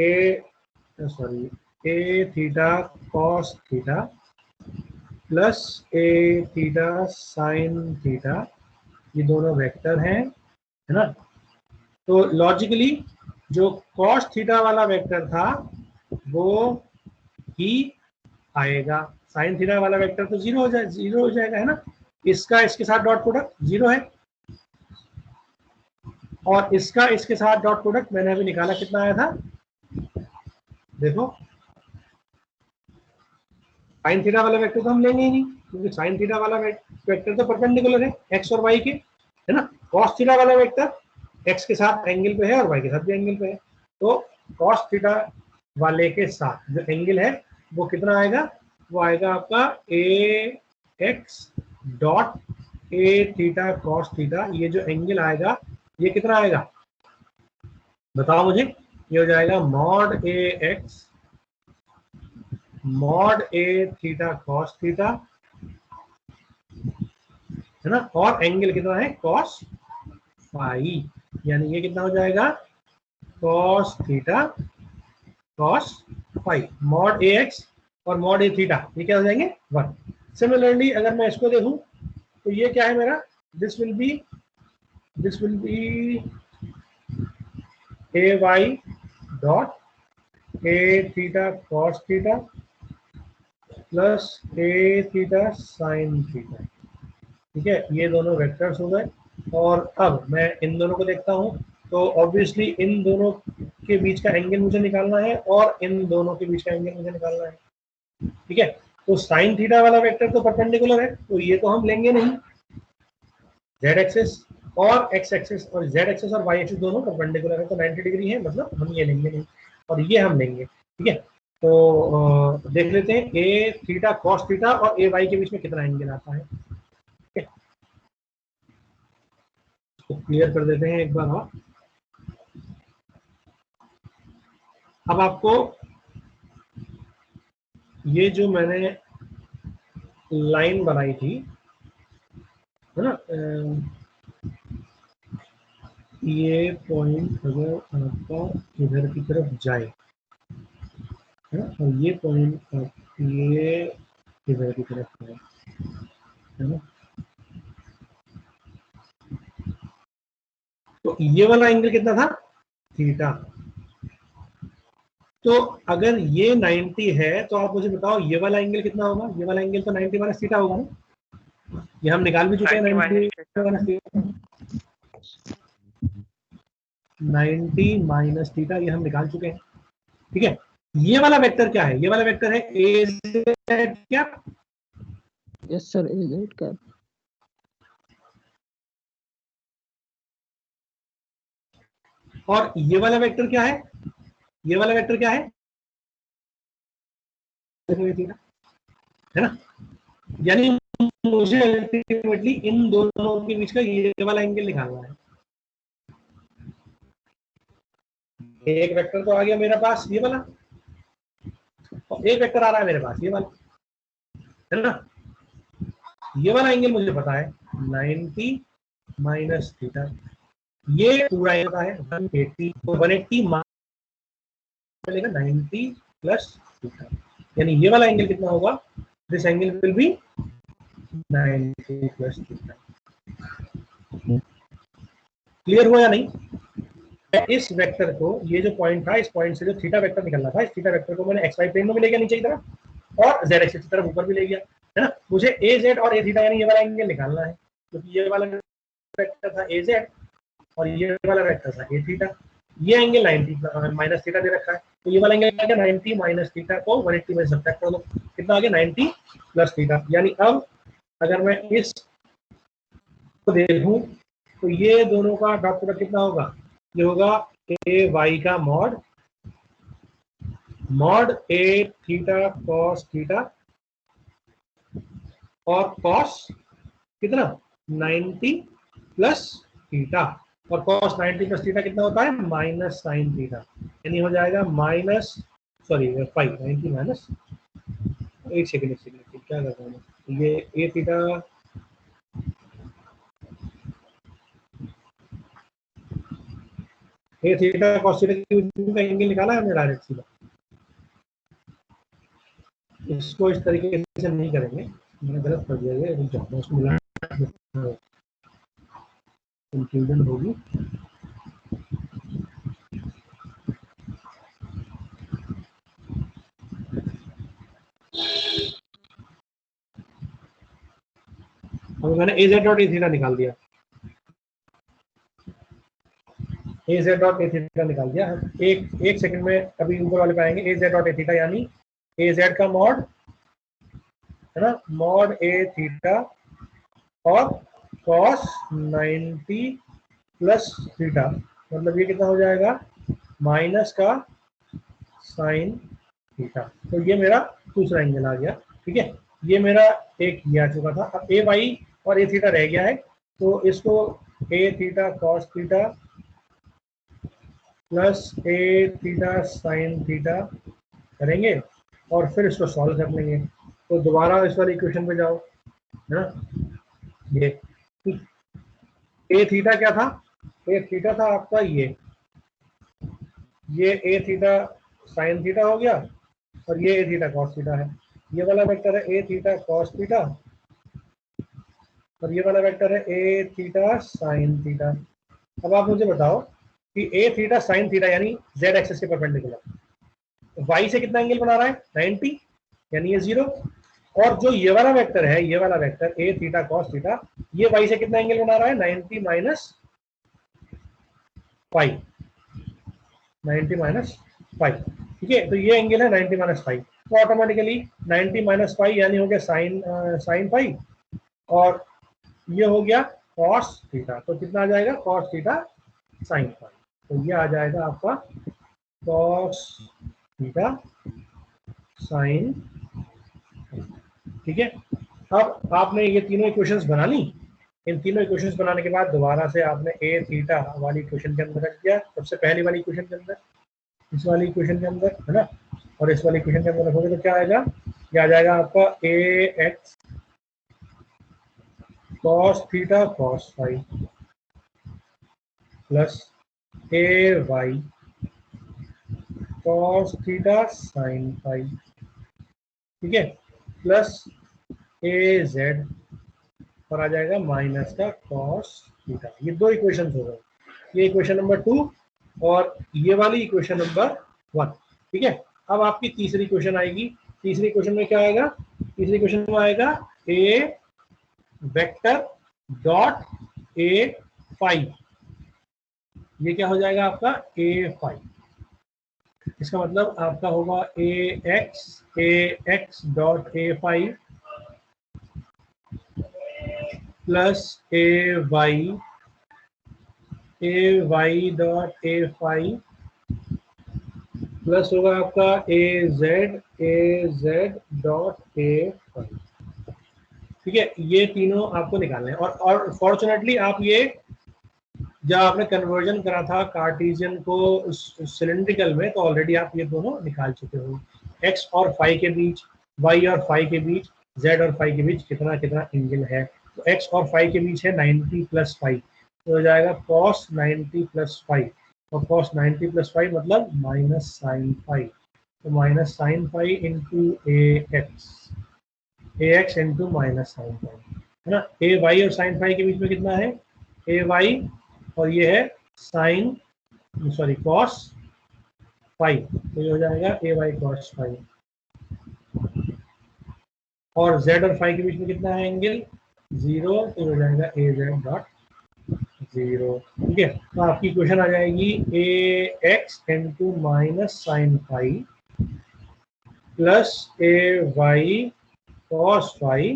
A theta cos theta plus A theta sine theta, ये दोनों वेक्टर हैं, है ना। तो लॉजिकली जो कॉस थीटा वाला वेक्टर था वो ही आएगा, साइन थीटा वाला वेक्टर तो जीरो हो जाएगा, है ना। इसका इसके साथ डॉट प्रोडक्ट जीरो है और इसका इसके साथ डॉट प्रोडक्ट मैंने अभी निकाला कितना आया था, देखो साइन थीटा वाला वेक्टर तो हम लेंगे ही नहीं क्योंकि साइन थीटा वाला वेक्टर तो परपेंडिकुलर है एक्स और वाई के, है ना। कॉस थीटा वाला वेक्टर एक्स के साथ एंगल पे है और वाई के साथ भी एंगल पे है, तो कॉस थीटा वाले के साथ जो एंगल है वो कितना आएगा, वो आएगा आपका A X dot A theta cos theta, ये जो एंगल आएगा ये कितना आएगा बताओ मुझे, ये हो जाएगा mod A x mod A theta cos theta, है ना। और एंगल कितना है कॉस फाई, यानी ये कितना हो जाएगा cos theta cos phi, mod A X और मॉड ए थीटा ये क्या हो जाएंगे 1। सिमिलरली अगर मैं इसको देखूं तो ये क्या है मेरा, this will be A Y dot A theta cos theta plus A theta sine theta, ठीक है। ये दोनों वेक्टर्स हो गए और अब मैं इन दोनों को देखता हूं तो ऑब्वियसली इन दोनों के बीच का एंगल मुझे निकालना है और इन दोनों के बीच का एंगल मुझे निकालना है, ठीक है। तो साइन थीटा वाला वेक्टर तो परपेंडिकुलर है तो ये तो हम लेंगे नहीं, जेड एक्सिस और एक्स एक्सिस और जेड एक्सिस और वाई एक्सिस दोनों परपेंडिकुलर है तो 90 डिग्री है, मतलब हम ये लेंगे नहीं और ये हम लेंगे, ठीक है। तो देख लेते हैं ए थीटा कॉस थीटा और ए वाई के बीच में कितना एंगल आता है, ठीक है। तो क्लियर कर देते हैं एक बार और। अब आपको ये जो मैंने लाइन बनाई थी, है ना, ये पॉइंट अगर आपका इधर की तरफ जाए, है ना, और ये पॉइंट आप ये इधर की तरफ जाए, है ना, तो ये वाला एंगल कितना था थीटा। तो अगर ये 90 है तो आप मुझे बताओ ये वाला एंगल कितना होगा, ये वाला एंगल तो 90 माइनस थीटा होगा ना, ये हम निकाल भी चुके हैं 90 माइनस थीटा, ये हम निकाल चुके हैं, ठीक है। ये वाला वेक्टर क्या है, ये वाला वेक्टर है ए जेड क्या, यस सर ए जेड का, और ये वाला वेक्टर क्या है, ये वाला वेक्टर क्या है, है ना। यानी मुझे अल्टीमेटली इन दोनों के बीच का ये वाला एंगल निकालना है। एक वेक्टर तो आ गया मेरे पास ये वाला और एक वेक्टर आ रहा है मेरे पास ये वाला, है ना। ये वाला एंगल मुझे पता है 90 माइनस थीटा, ये पूरा होता है 180, तो 180 मिलेगा 90 प्लस थीटा, यानी ये वाला एंगल कितना होगा, this angle will B 90 plus theta. Clear हुआ या नहीं? इस वेक्टर को, ये जो पॉइंट था, इस पॉइंट से जो थीटा वेक्टर निकलना था, इस थीटा वेक्टर को मैंने एक्स वाई प्लेन में भी ले गया नीचे की तरफ और जेड एक्सिस की तरफ ऊपर भी ले गया, है ना। मुझे ए जेड और ए थीटा यानी ये वाला एंगल निकालना है, क्योंकि ये वाला वेक्टर था ए जेड और ये वाला वेक्टर था ए थीटा। ये एंगल 90 माइनस थीटा दे रखा है, तो ये वाला एंगल क्या 90 माइनस थीटा को 180 में सब्ट्रैक्ट कर दो, कितना आ गया 90 प्लस थीटा। यानी अब अगर मैं इस को देखूं तो ये दोनों का डॉट प्रोडक्ट कितना होगा, ये होगा ए वाई का mod A theta cos theta और कॉस कितना 90 प्लस थीटा, और कॉस 90 प्लस थीटा कितना होता है माइनस साइन थीटा, यानी हो जाएगा माइनस सॉरी 5 90 माइनस एक सेकेंड क्या कर रहा हूँ, ये A theta A theta cos theta का एंगल निकाला है हमने डायरेक्ट सीधा। इसको इस तरीके से नहीं करेंगे, मैंने गलत कर दिया है, उसको मिला कंफ्यूजन होगी। अब मैंने ए जेड डॉट ए थीटा निकाल दिया, ए जेड डॉट ए थीटा निकाल दिया। एक सेकंड में अभी ऊपर वाले पे आएंगे। ए जेड डॉट ए थीटा यानी ए जेड का मॉड है ना, मॉड ए थीटा और कॉस 90 प्लस थीटा, मतलब ये कितना हो जाएगा माइनस का साइन थीटा। तो ये मेरा दूसरा एंगल आ गया, ठीक है। ये मेरा एक ये आ चुका था। अब ए वाई और ए थीटा रह गया है, तो इसको ए theta cos theta plus A theta sine theta करेंगे और फिर इसको सॉल्व कर लेंगे। तो दोबारा इस वाली इक्वेशन पे जाओ, है ना। ये ए थीटा क्या था, ए थीटा था आपका ये ए थीटा साइन थीटा हो गया और ये ए थीटा कॉस थीटा है। ये वाला वेक्टर है ए थीटा कॉस थीटा और ये वाला वेक्टर है ए थीटा साइन थीटा। अब आप मुझे बताओ कि ए थीटा साइन थीटा यानी जेड एक्सिस के परपेंडिकुलर वाई से कितना एंगल बना रहा है 90, यानी ये 0। और जो ये वाला वेक्टर है, ये वाला vector A theta cos theta, ये वाई से कितना एंगल बना रहा है 90 माइनस 5, 90 माइनस 5, ठीक है। तो ये एंगल है 90 माइनस 5, तो ऑटोमेटिकली 90 माइनस 5 यानी हो गया साइन 5 और ये हो गया कॉस थीटा। तो कितना आ जाएगा कॉस थीटा साइन 5, तो ये आ जाएगा आपका कॉस थीटा साइन, ठीक है। अब आपने ये तीनों इक्वेशंस बना ली। इन तीनों इक्वेशंस बनाने के बाद दोबारा से आपने ए थीटा वाली इक्वेशन के अंदर रख दिया, सबसे पहली वाली इक्वेशन के अंदर, इस वाली इक्वेशन के अंदर, है ना। और इस वाली इक्वेशन के अंदर रखोगे तो क्या आएगा, ये आ जाएगा आपका A X cos theta cos 5 plus A Y cos theta sine 5, ठीक है, प्लस ए जेड और आ जाएगा माइनस का कॉस थीटा। ये दो इक्वेशन हो गए, ये इक्वेशन नंबर 2 और ये वाली इक्वेशन नंबर 1, ठीक है। अब आपकी तीसरी इक्वेशन आएगी। तीसरी इक्वेशन में क्या आएगा, तीसरी इक्वेशन में आएगा ए वेक्टर डॉट ए 5, ये क्या हो जाएगा आपका ए 5। इसका मतलब आपका होगा A X dot A 5 plus A Y dot A 5 plus होगा आपका ए जेड डॉट ए 5, ठीक है। ये तीनों आपको निकालने हैं। और फॉर्चुनेटली आप ये जब आपने कन्वर्जन करा था कार्टेशियन को सिलेंड्रिकल में, तो ऑलरेडी आप ये दोनों निकाल चुके हो। एक्स और फाई के बीच, वाई और फाई के बीच, जेड और फाई के बीच कितना कितना एंगल है। तो एक्स और फाई के बीच है 90 प्लस 5, तो हो जाएगा कॉस 90 प्लस 5 और कॉस 90 प्लस 5 मतलब माइनस साइन 5, तो minus sign 5 into A X into minus sign 5, है ना। ए वाई और साइन 5 के बीच में कितना है ए वाई और ये है साइन सॉरी कॉस 5, तो ये हो जाएगा ए वाई कॉस 5। और z और फाई के बीच में कितना है एंगल 0, तो हो जाएगा ए जेड डॉट 0। ठीक है, तो आपकी इक्वेशन आ जाएगी A X into minus sine phi plus A Y cos phi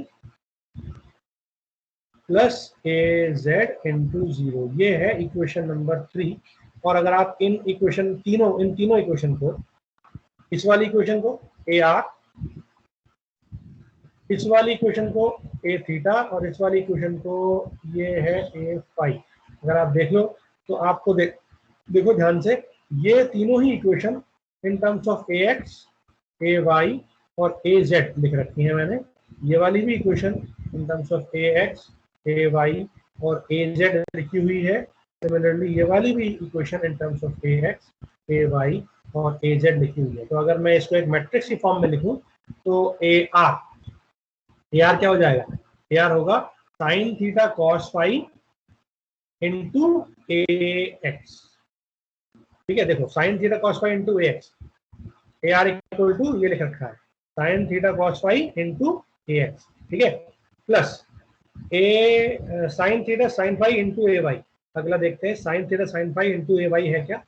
plus A Z into 0। ये है इक्वेशन नंबर 3। और अगर आप इन तीनों इक्वेशन को, इस वाली इक्वेशन को ए आर, इस वाली इक्वेशन को ए थीटा और इस वाली इक्वेशन को ये है ए फाई, अगर आप देख लो तो आपको देखो ध्यान से, ये तीनों ही equation in terms of A X, A Y और ए जेड लिख रखी है मैंने। ये वाली भी equation in terms of A X, A Y और ए जेड लिखी हुई है। सिमिलरली ये वाली भी equation in terms of A X, A Y और ए जेड लिखी हुई है। तो अगर मैं इसको एक मैट्रिक्स की फॉर्म में लिखूं तो ए आर क्या हो जाएगा, ए आर होगा sine theta cos phi into A X. ठीक है, देखो sine theta cos phi into A X, A R equal to ये लिख रखा है sine theta cos phi into A X. ठीक है, plus A sine theta sine phi into A Y. अगला देखते हैं sine theta sine phi into A Y है क्या।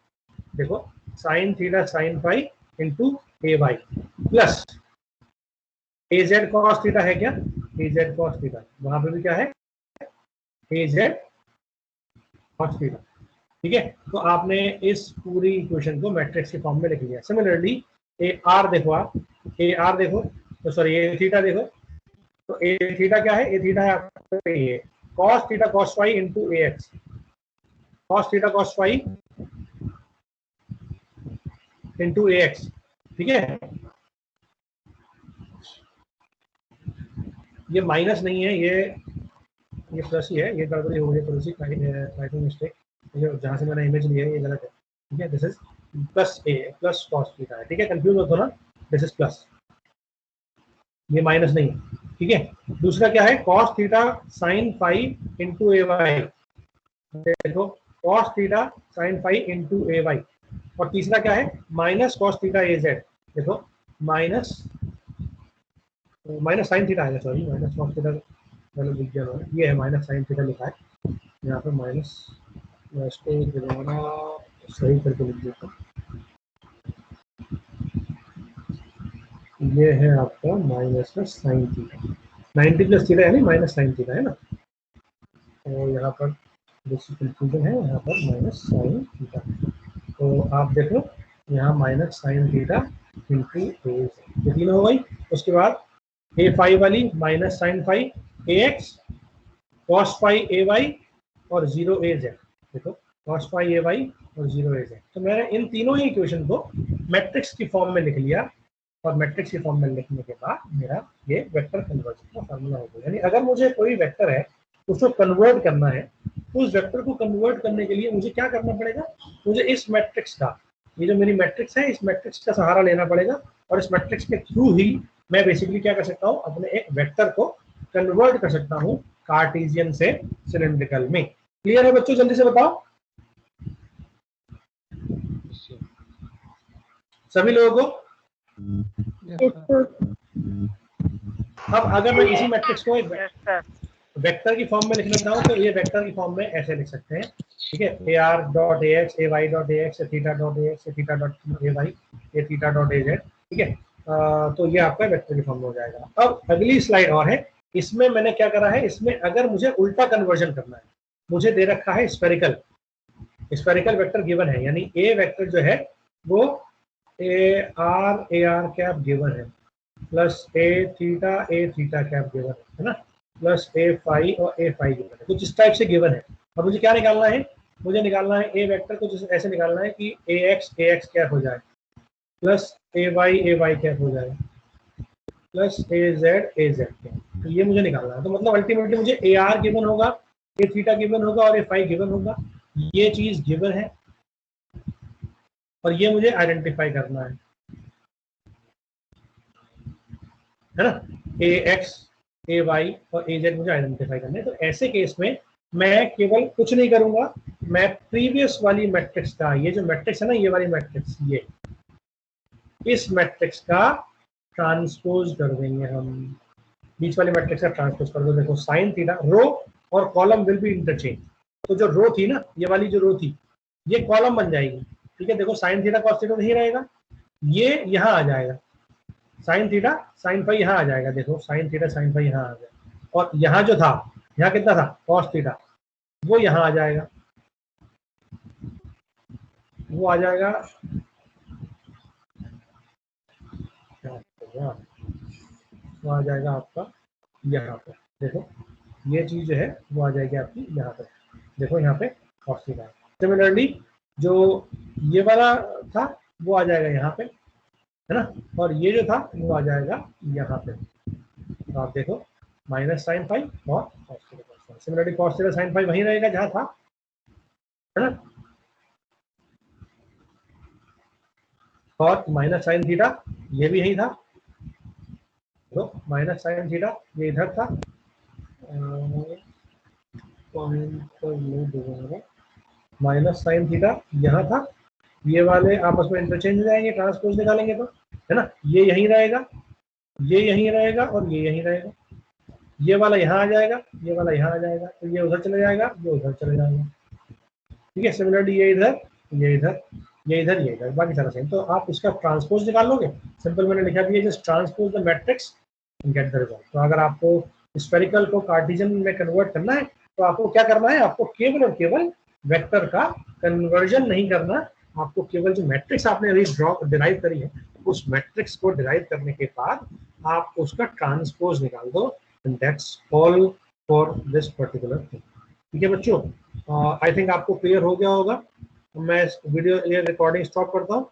देखो sine theta sine phi into A Y plus A Z cos theta है क्या, ए जेड कॉस थीटा, वहां पे भी क्या है ए जेड कॉस थीटा। ठीक है, तो आपने इस पूरी इक्वेशन को मैट्रिक्स के फॉर्म में लिख लिया। सिमिलरली ए आर देखो, आप ए आर देखो, तो सॉरी ए थीटा देखो, तो ए थीटा क्या है, ए थीटा है आपका ये cos theta cos phi into A X, cos theta cos phi into A X. ठीक है, ये माइनस नहीं है, ये प्लस ही है, ये गड़बड़ी हो गई थोड़ी सी, टाइपिंग मिस्टेक, जहां से मैंने इमेज लिया है ये गलत है। ठीक है, this is plus A plus cos theta है। ठीक है, कंफ्यूज मत होना, दिस इज प्लस, ये माइनस नहीं है। ठीक है, दूसरा क्या है cos theta sine phi into A Y, देखो cos theta sine phi into A Y. और तीसरा क्या है minus cos theta A Z, देखो माइनस साइन थीटा है, सॉरी माइनस कॉस थीटा मैंने लिख दिया, ये है माइनस साइन थीटा लिखा है यहाँ पे माइनस, मैं इसको दोबारा सही करके लिख देता हूँ। ये है आपका माइनस का साइन थीटा, 90 प्लस थीटा यानी माइनस साइन थीटा है ना, तो यहाँ पर कंफ्यूजन है, यहाँ पर माइनस साइन थीटा। तो आप देख लो यहाँ माइनस साइन थीटा इंटू ए, ये तीनों हो गई। उसके बाद ए फाई वाली माइनस साइन फाई ए एक्स कॉस फाई ए वाई और 0 ए जेड, देखो कॉस फाई ए वाई और 0 ए जेड। तो मैंने इन तीनों ही इक्वेशन को मैट्रिक्स की फॉर्म में लिख लिया, और मैट्रिक्स की फॉर्म में लिखने के बाद मेरा ये वेक्टर कन्वर्जन का फार्मूला हो गया। यानी अगर मुझे कोई वेक्टर है उसको कन्वर्ट करना है, तो उस वेक्टर को कन्वर्ट करने के लिए मुझे क्या करना पड़ेगा, मुझे इस मैट्रिक्स का, ये जो मेरी मैट्रिक्स है, इस मैट्रिक्स का सहारा लेना पड़ेगा, और इस मैट्रिक्स के थ्रू ही मैं बेसिकली क्या कर सकता हूँ, अपने एक वेक्टर को कन्वर्ट कर सकता हूँ कार्टेशियन से सिलेंड्रिकल में। क्लियर है बच्चों, जल्दी से बताओ सभी लोगों को। अब अगर मैं इसी मैट्रिक्स को एक वेक्टर की फॉर्म में लिखना चाहूँ तो ये वेक्टर की फॉर्म में ऐसे लिख सकते हैं। ठीक है, A R dot A X, A Y dot A X, A theta dot A X, A theta dot A Y, A theta dot A Z. ठीक है, तो ये आपका वेक्टर की फॉर्म में हो जाएगा। अब अगली स्लाइड और है, इसमें मैंने क्या करा है, इसमें अगर मुझे उल्टा कन्वर्जन करना है, मुझे दे रखा है स्फेरिकल वेक्टर गिवन है, यानी ए वेक्टर जो है वो ए आर कैप गिवन है, plus A theta cap given है ना, प्लस ए फाई और ए फाई गिवन है, कुछ इस टाइप से गिवन है। अब मुझे क्या निकालना है, मुझे निकालना है ए वेक्टर को जैसे ऐसे निकालना है कि ए एक्स कैप हो जाए, प्लस ए वाई कैप हो जाए, प्लस ए जेड कैप, तो ये मुझे निकालना है। तो मतलब अल्टीमेटली मुझे ए आर गिवन होगा, ए थीटा गिवन होगा और ए फाई गिवन होगा, ये चीज गिवन है और ये मुझे आइडेंटिफाई करना है ना, ए एक्स, ए वाई और ए जेड मुझे आइडेंटिफाई करना है। तो ऐसे केस में मैं केवल कुछ नहीं करूंगा, मैं प्रीवियस वाली मैट्रिक्स का, ये जो मैट्रिक्स है ना, ये वाली मैट्रिक्स, ये इस मैट्रिक्स का ट्रांसपोज कर देंगे हम। बीच वाले मैट्रिक्स का ट्रांसपोज कर दो। देखो साइन थीटा, रो और कॉलम विल बी इंटरचेंज। तो जो रो थी ना, ये वाली जो रो थी, ये कॉलम बन जाएगी। ठीक है, देखो साइन थीटा कॉस थीटा नहीं रहेगा, ये यहाँ आ जाएगा, साइन थीटा साइन फाई यहाँ आ जाएगा। देखो साइन थीटा साइन फाई यहाँ आ जाएगा, और यहाँ जो था, यहाँ कितना था कॉस थीटा, वो यहाँ आ जाएगा, वो आ जाएगा, वो आ जाएगा आपका यहाँ पे। देखो ये चीज जो है वो आ जाएगी आपकी यहाँ पे। देखो यहाँ पे कॉस थीटा। सिमिलरली जो ये वाला था वो आ जाएगा यहाँ पे, है ना, और ये जो था वो आ जाएगा यहाँ पे। तो आप देखो माइनस साइन फाइव और cos theta. Similarly cos theta sign five वहीं रहेगा जहाँ था, है ना, और माइनस साइन थीटा ये भी यही था। तो माइनस साइन थीटा ये इधर था, माइनस साइन थीटा यहाँ था, ये वाले आपस में इंटरचेंज हो जाएंगे ट्रांसपोज निकालेंगे तो, है ना, ये यहीं रहेगा, ये यहीं रहेगा और ये यहीं रहेगा, ये वाला यहाँ आ जाएगा, ये वाला यहाँ आ जाएगा, तो ये उधर चले जाएगा, ये उधर चले जाएगा। ठीक है, सिमिलरली ये इधर, ये इधर, ये इधर, ये इधर, बाकी सारा सेम। तो आप इसका ट्रांसपोज निकाल लोगे, सिंपल मैंने लिखा भी है, just transpose the matrix and get the result. तो अगर आपको स्फेरिकल को कार्टेशियन में कन्वर्ट करना है तो आपको क्या करना है, आपको केवल और केवल वेक्टर का कन्वर्जन नहीं करना, आपको केवल जो मैट्रिक्स आपने अभी डिराइव करी है उस मैट्रिक्स को डिराइव करने के बाद आप उसका ट्रांसपोज निकाल दो, and that's all for this particular thing. ठीक है बच्चों, आई थिंक आपको क्लियर हो गया होगा। मैं वीडियो रिकॉर्डिंग स्टॉप करता हूँ।